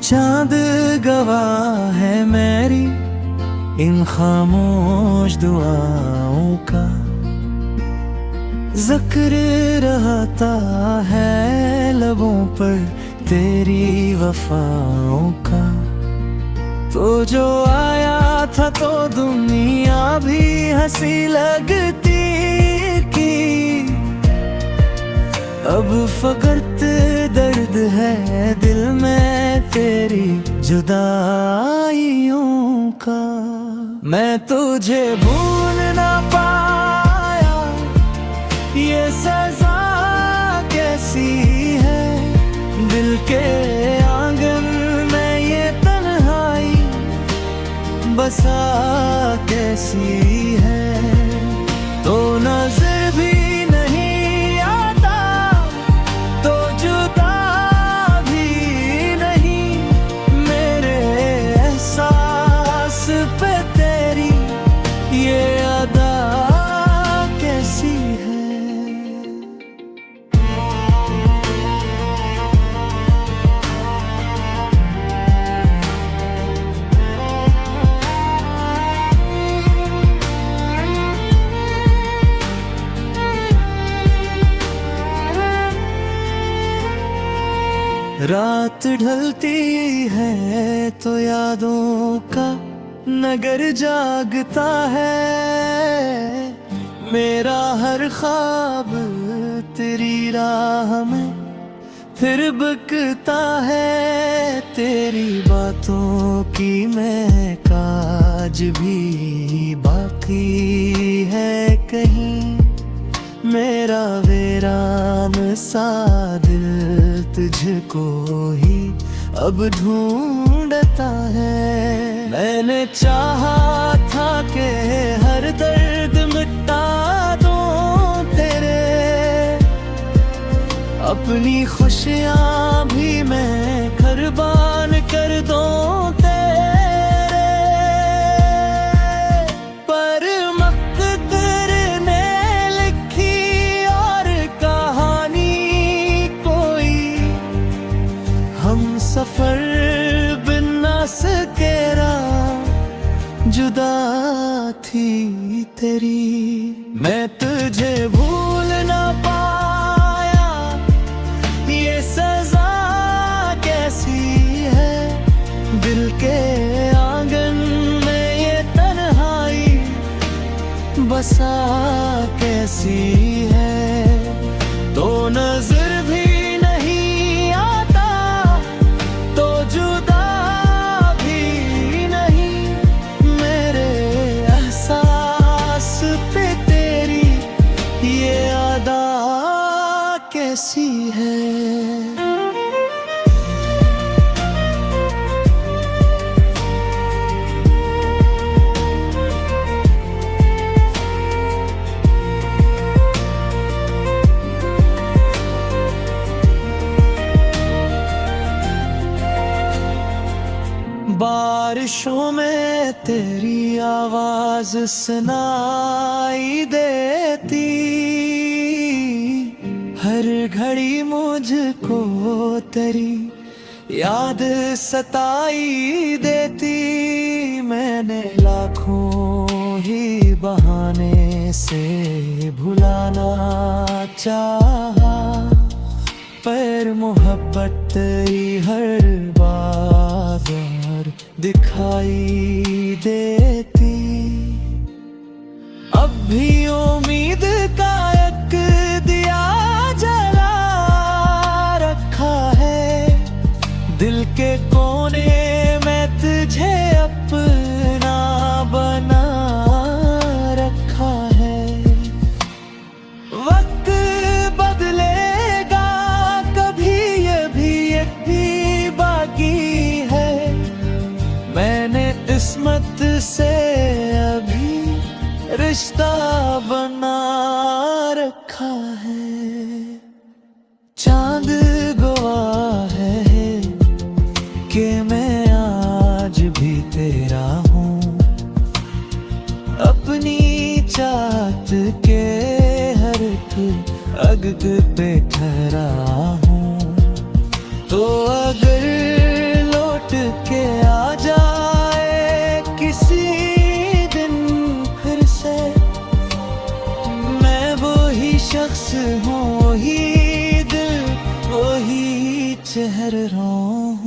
चांद गवाह है मेरी इन खामोश दुआओं का, जिक्र रहता है लबों पर तेरी वफाओं का। तो जो आया था तो दुनिया भी हंसी लगती की, अब फकत दर्द है दिल में तेरी जुदाइयों का। मैं तुझे भूल ना पाया, ये सजा कैसी है। दिल के आंगन में ये तन्हाई बसा कैसी है। तो नजर भी नहीं आता, तो जुदा भी नहीं, मेरे एहसास पे तेरी ये अदा कैसी है। रात ढलती है तो यादों का नगर जागता है। मेरा हर ख्वाब तेरी राह में फिर बकता है। तेरी बातों की महक आज भी बाकी है कहीं। मेरा वीरान सा दिल तुझको ही अब ढूंढता है। मैंने चाहा था कि हर दर्द मिटा दूं तेरे, अपनी खुशियाँ भी मैं कुर्बान कर दूं तेरे। पर मक़दर ने लिखी और कहानी कोई, हम सफर बिना सकेरा जुदा थी तेरी। मैं तुझे भूल ना पाया, ये सजा कैसी है। दिल के आंगन में ये तन्हाई बसा कैसी है। तो नजर भी नहीं आता, तो जुदा भी नहीं, मेरे एहसास पे तेरी ये अदा कैसी है। बारिशों में तेरी आवाज सुनाई देती, हर घड़ी मुझको तेरी याद सताई देती। मैंने लाखों ही बहाने से भुलाना चाहा, पर मोहब्बत तेरी हर बात दिखाई देती। अब भी उम्मीद का एक दिया जला रखा है। दिल के कोने में तुझे अपना बना रखा है। वक्त बदलेगा कभी, ये भी एक भी बाकी है। मैंने किस्मत से अभी रिश्ता बना रखा है। चांद गवाह है कि मैं आज भी तेरा हूँ, अपनी चाहत के हर एक अग पे ठहरा हूँ। तो अगर लौट शख्स हो, वही दिल वही चेहरों